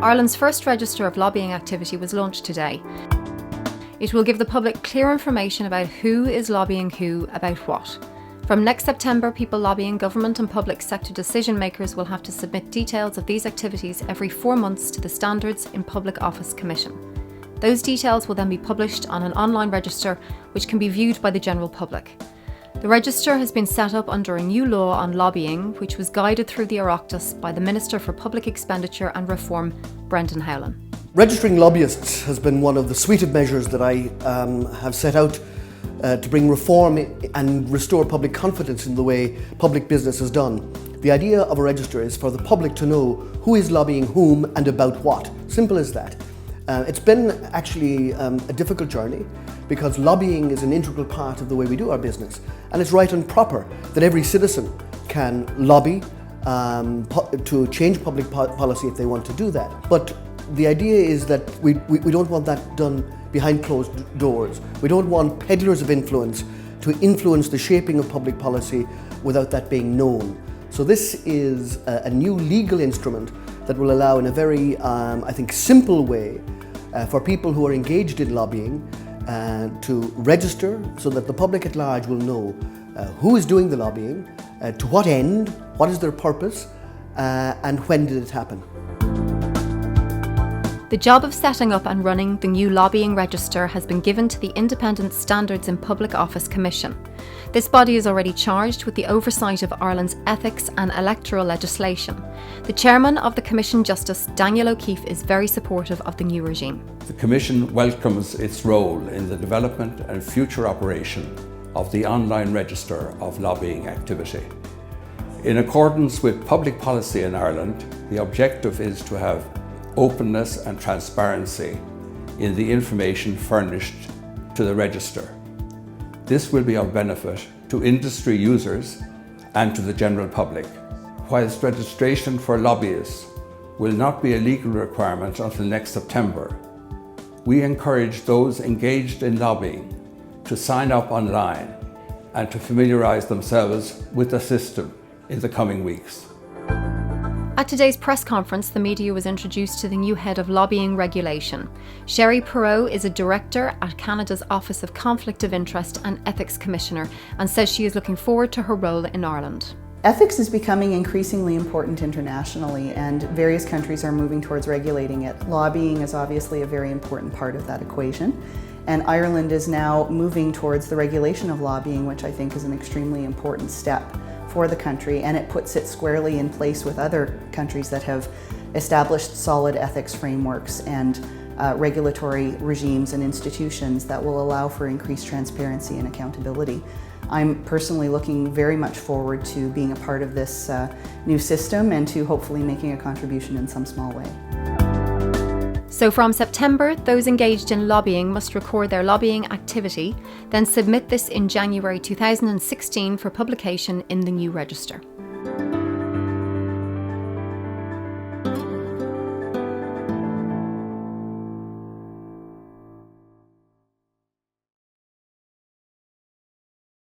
Ireland's first register of lobbying activity was launched today. It will give the public clear information about who is lobbying who about what. From next September, people lobbying government and public sector decision makers will have to submit details of these activities every 4 months to the Standards in Public Office Commission. Those details will then be published on an online register which can be viewed by the general public. The register has been set up under a new law on lobbying, which was guided through the Oireachtas by the Minister for Public Expenditure and Reform, Brendan Howlin. Registering lobbyists has been one of the suite of measures that I have set out to bring reform and restore public confidence in the way public business is done. The idea of a register is for the public to know who is lobbying whom and about what. Simple as that. It's been actually a difficult journey because lobbying is an integral part of the way we do our business, and it's right and proper that every citizen can lobby to change public policy if they want to do that. But the idea is that we don't want that done behind closed doors. We don't want peddlers of influence to influence the shaping of public policy without that being known. So this is a new legal instrument that will allow, in a very, I think, simple way for people who are engaged in lobbying to register so that the public at large will know who is doing the lobbying, to what end, what is their purpose, and when did it happen. The job of setting up and running the new lobbying register has been given to the Independent Standards in Public Office Commission. This body is already charged with the oversight of Ireland's ethics and electoral legislation. The chairman of the Commission, Justice Daniel O'Keefe, is very supportive of the new regime. The Commission welcomes its role in the development and future operation of the online register of lobbying activity. In accordance with public policy in Ireland, the objective is to have openness and transparency in the information furnished to the register. This will be of benefit to industry users and to the general public. Whilst registration for lobbyists will not be a legal requirement until next September, we encourage those engaged in lobbying to sign up online and to familiarise themselves with the system in the coming weeks. At today's press conference, the media was introduced to the new head of lobbying regulation. Sherry Perot is a director at Canada's Office of Conflict of Interest and Ethics Commissioner and says she is looking forward to her role in Ireland. Ethics is becoming increasingly important internationally, and various countries are moving towards regulating it. Lobbying is obviously a very important part of that equation, and Ireland is now moving towards the regulation of lobbying, which I think is an extremely important step for the country, and it puts it squarely in place with other countries that have established solid ethics frameworks and regulatory regimes and institutions that will allow for increased transparency and accountability. I'm personally looking very much forward to being a part of this new system and to hopefully making a contribution in some small way. So from September, those engaged in lobbying must record their lobbying activity, then submit this in January 2016 for publication in the new register.